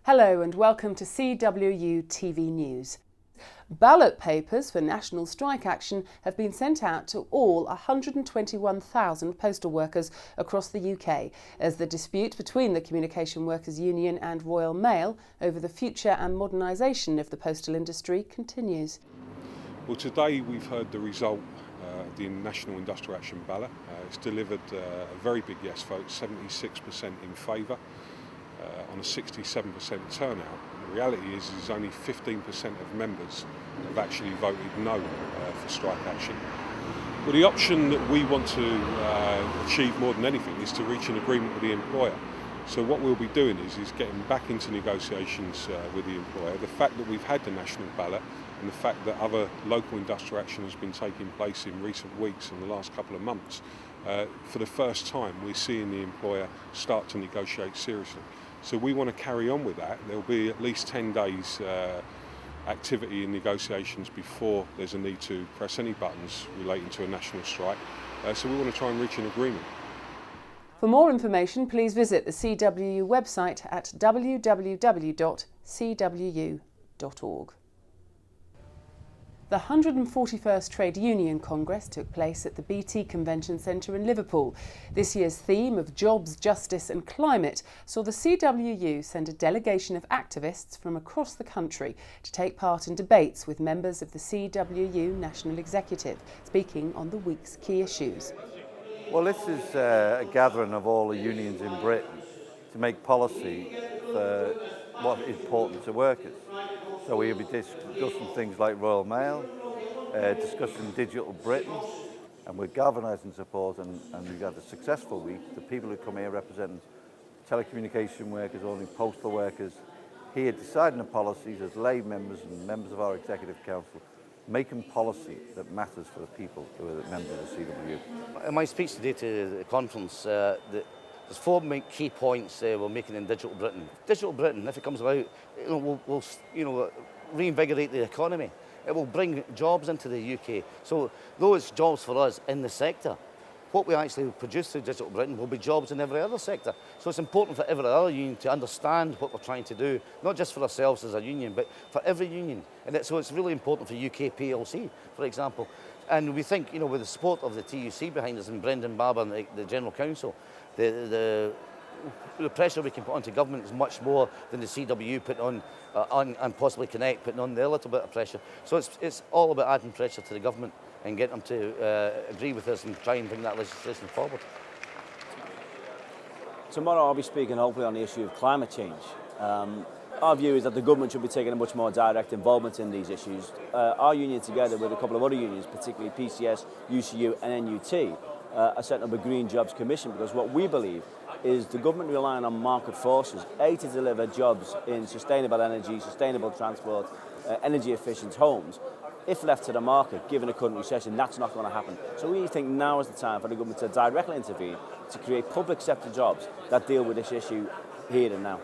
Hello and welcome to CWU TV News. Ballot papers for national strike action have been sent out to all 121,000 postal workers across the UK as the dispute between the Communication Workers Union and Royal Mail over the future and modernisation of the postal industry continues. Well, today we've heard the result of the National Industrial Action Ballot. It's delivered a very big yes vote, 76% in favour. On a 67% turnout. The reality is only 15% of members have actually voted no for strike action. Well, the option that we want to achieve more than anything is to reach an agreement with the employer. So what we'll be doing is getting back into negotiations with the employer. The fact that we've had the national ballot and the fact that other local industrial action has been taking place in recent weeks and the last couple of months, for the first time we're seeing the employer start to negotiate seriously. So we want to carry on with that. There'll be at least 10 days activity in negotiations before there's a need to press any buttons relating to a national strike. So we want to try and reach an agreement. For more information, please visit the CWU website at www.cwu.org. The 141st Trade Union Congress took place at the BT Convention Centre in Liverpool. This year's theme of jobs, justice and climate saw the CWU send a delegation of activists from across the country to take part in debates with members of the CWU National Executive, speaking on the week's key issues. Well, this is a gathering of all the unions in Britain to make policy for what is important to workers. So we'll be discussing things like Royal Mail, discussing Digital Britain, and we're galvanising support, and we've had a successful week. The people who come here representing telecommunication workers, only postal workers, here deciding the policies as lay members and members of our Executive Council, making policy that matters for the people who are members of the CWU. In my speech today to the conference, there's four main key points we're making in Digital Britain. Digital Britain, if it comes about, will reinvigorate the economy. It will bring jobs into the UK. So though it's jobs for us in the sector, what we actually produce through Digital Britain will be jobs in every other sector. So it's important for every other union to understand what we're trying to do, not just for ourselves as a union, but for every union. And so it's really important for UK PLC, for example. And we think, with the support of the TUC behind us and Brendan Barber and the General Council, the pressure we can put onto government is much more than the CWU put on and possibly Connect putting on their little bit of pressure. So it's all about adding pressure to the government and get them to agree with us and try and bring that legislation forward. Tomorrow I'll be speaking hopefully on the issue of climate change. Our view is that the government should be taking a much more direct involvement in these issues. Our union, together with a couple of other unions, particularly PCS, UCU and NUT, are setting up a Green Jobs Commission, because what we believe is the government relying on market forces, A, to deliver jobs in sustainable energy, sustainable transport, energy efficient homes. If left to the market, given the current recession, that's not going to happen. So we think now is the time for the government to directly intervene to create public sector jobs that deal with this issue here and now.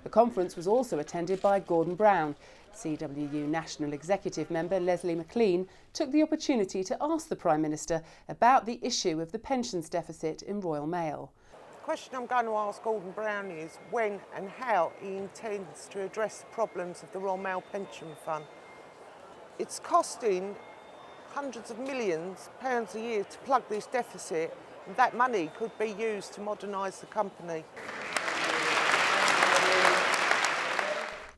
The conference was also attended by Gordon Brown. CWU National Executive member Leslie McLean took the opportunity to ask the Prime Minister about the issue of the pensions deficit in Royal Mail. The question I'm going to ask Gordon Brown is when and how he intends to address the problems of the Royal Mail Pension Fund. It's costing hundreds of millions of pounds a year to plug this deficit, and that money could be used to modernise the company.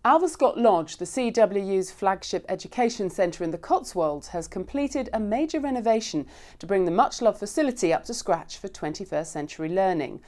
Alvescot Lodge, the CWU's flagship education centre in the Cotswolds, has completed a major renovation to bring the much-loved facility up to scratch for 21st century learning.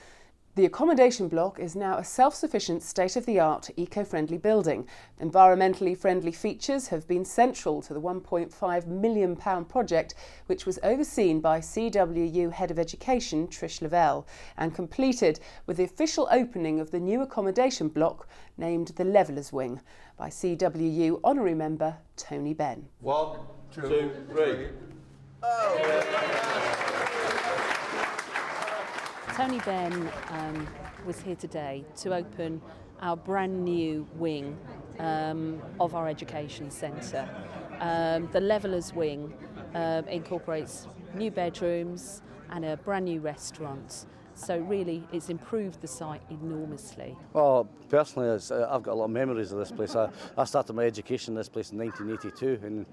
The accommodation block is now a self-sufficient, state-of-the-art, eco-friendly building. Environmentally friendly features have been central to the £1.5 million project, which was overseen by CWU Head of Education Trish Lavelle and completed with the official opening of the new accommodation block named the Levellers Wing by CWU Honorary Member Tony Benn. 1, 2, 3. Tony Benn was here today to open our brand new wing of our education centre. The Levellers Wing incorporates new bedrooms and a brand new restaurant. So really, it's improved the site enormously. Well, personally, I've got a lot of memories of this place. I started my education in this place in 1982, and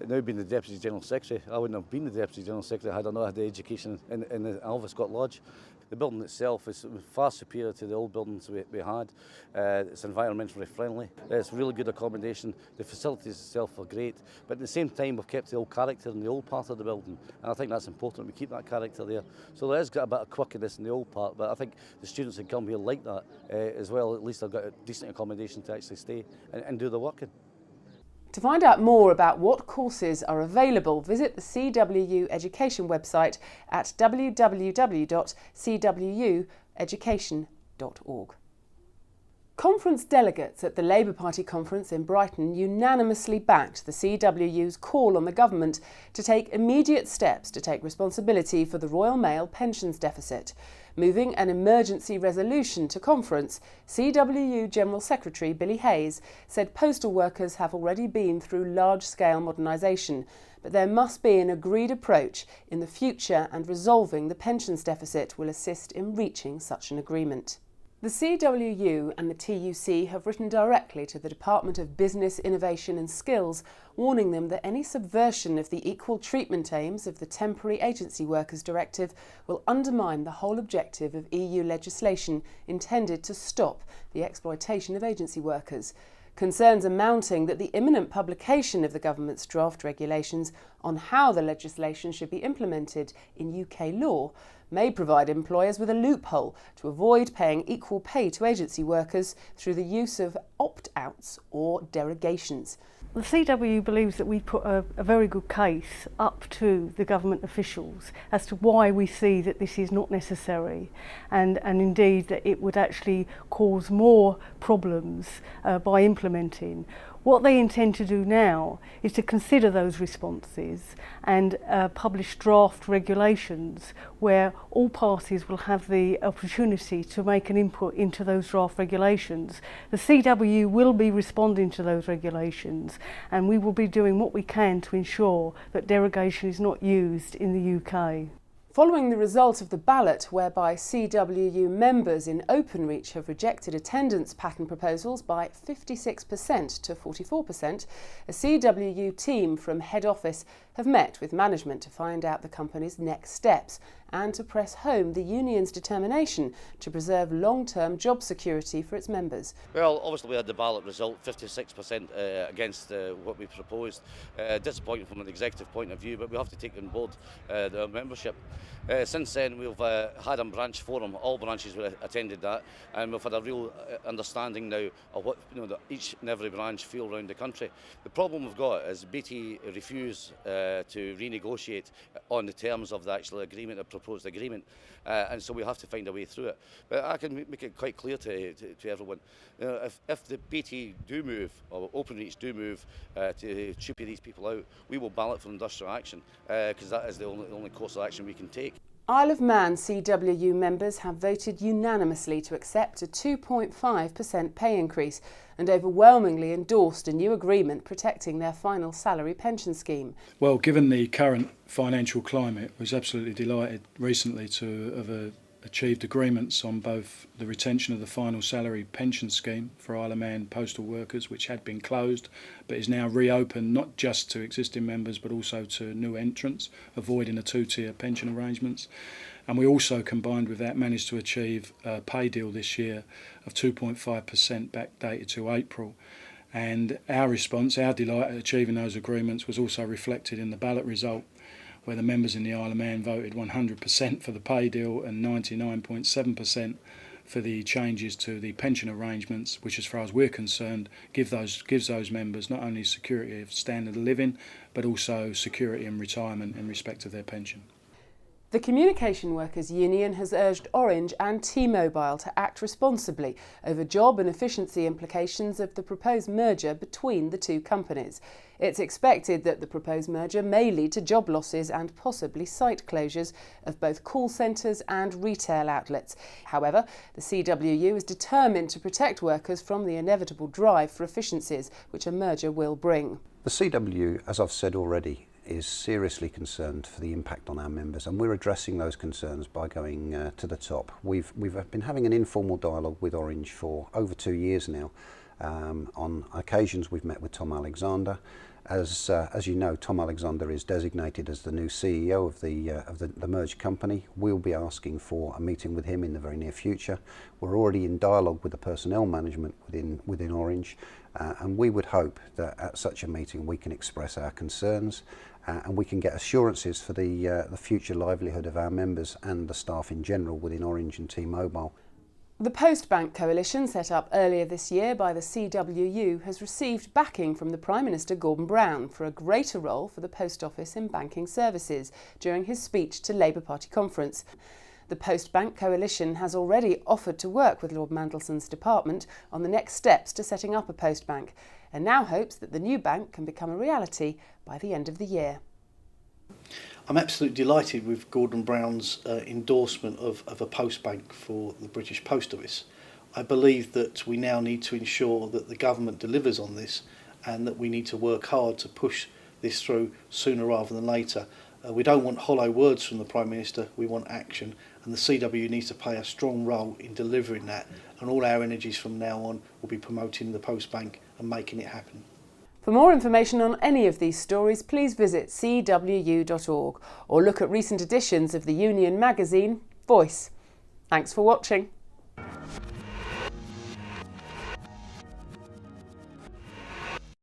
now being the Deputy General Secretary, I wouldn't have been the Deputy General Secretary had I not had the education in the Alvescot Lodge. The building itself is far superior to the old buildings we had. It's environmentally friendly. It's really good accommodation. The facilities itself are great, but at the same time we've kept the old character in the old part of the building, and I think that's important. We keep that character there. So there is got a bit of quirkiness in the old part, but I think the students that come here like that as well. At least they've got a decent accommodation to actually stay and do the work in. To find out more about what courses are available, visit the CWU Education website at www.cwueducation.org. Conference delegates at the Labour Party conference in Brighton unanimously backed the CWU's call on the government to take immediate steps to take responsibility for the Royal Mail pensions deficit. Moving an emergency resolution to conference, CWU General Secretary Billy Hayes said postal workers have already been through large-scale modernisation, but there must be an agreed approach in the future, and resolving the pensions deficit will assist in reaching such an agreement. The CWU and the TUC have written directly to the Department of Business, Innovation and Skills, warning them that any subversion of the equal treatment aims of the Temporary Agency Workers Directive will undermine the whole objective of EU legislation intended to stop the exploitation of agency workers. Concerns are mounting that the imminent publication of the government's draft regulations on how the legislation should be implemented in UK law may provide employers with a loophole to avoid paying equal pay to agency workers through the use of opt-outs or derogations. The CWU believes that we put a very good case up to the government officials as to why we see that this is not necessary, and indeed that it would actually cause more problems by implementing. What they intend to do now is to consider those responses and publish draft regulations where all parties will have the opportunity to make an input into those draft regulations. The CWU will be responding to those regulations, and we will be doing what we can to ensure that derogation is not used in the UK. Following the result of the ballot, whereby CWU members in Openreach have rejected attendance pattern proposals by 56% to 44%, a CWU team from head office have met with management to find out the company's next steps and to press home the union's determination to preserve long-term job security for its members. Well, obviously we had the ballot result, 56% against what we proposed. Disappointing from an executive point of view, but we have to take on board the membership. Since then we've had a branch forum, all branches attended that, and we've had a real understanding now of what that each and every branch feel around the country. The problem we've got is BT refuse to renegotiate on the terms of the actual agreement, the proposed agreement, and so we have to find a way through it. But I can make it quite clear to everyone, if the BT do move, or Openreach do move to cheapy these people out, we will ballot for industrial action, because that is the only course of action we can take. Isle of Man CWU members have voted unanimously to accept a 2.5% pay increase and overwhelmingly endorsed a new agreement protecting their final salary pension scheme. Well, given the current financial climate, I was absolutely delighted recently to have achieved agreements on both the retention of the final salary pension scheme for Isle of Man postal workers, which had been closed but is now reopened not just to existing members but also to new entrants, avoiding a two-tier pension arrangements. And we also, combined with that, managed to achieve a pay deal this year of 2.5% backdated to April. And our response, our delight at achieving those agreements was also reflected in the ballot result, where the members in the Isle of Man voted 100% for the pay deal and 99.7% for the changes to the pension arrangements, which, as far as we're concerned, gives those members not only security of standard of living, but also security in retirement in respect of their pension. The Communication Workers Union has urged Orange and T-Mobile to act responsibly over job and efficiency implications of the proposed merger between the two companies. It's expected that the proposed merger may lead to job losses and possibly site closures of both call centres and retail outlets. However, the CWU is determined to protect workers from the inevitable drive for efficiencies which a merger will bring. The CWU, as I've said already, is seriously concerned for the impact on our members, and we're addressing those concerns by going to the top. We've been having an informal dialogue with Orange for over 2 years now. On occasions we've met with Tom Alexander. As you know, Tom Alexander is designated as the new CEO of the merged company. We'll be asking for a meeting with him in the very near future. We're already in dialogue with the personnel management within Orange, and we would hope that at such a meeting we can express our concerns and we can get assurances for the future livelihood of our members and the staff in general within Orange and T-Mobile. The Post Bank Coalition, set up earlier this year by the CWU, has received backing from the Prime Minister Gordon Brown for a greater role for the Post Office in banking services during his speech to Labour Party conference. The Post Bank Coalition has already offered to work with Lord Mandelson's department on the next steps to setting up a post bank, and now hopes that the new bank can become a reality by the end of the year. I'm absolutely delighted with Gordon Brown's endorsement of a post bank for the British Post Office. I believe that we now need to ensure that the government delivers on this and that we need to work hard to push this through sooner rather than later. We don't want hollow words from the Prime Minister, we want action, and the CWU needs to play a strong role in delivering that, and all our energies from now on will be promoting the post bank and making it happen. For more information on any of these stories, please visit cwu.org or look at recent editions of the Union magazine, Voice. Thanks for watching.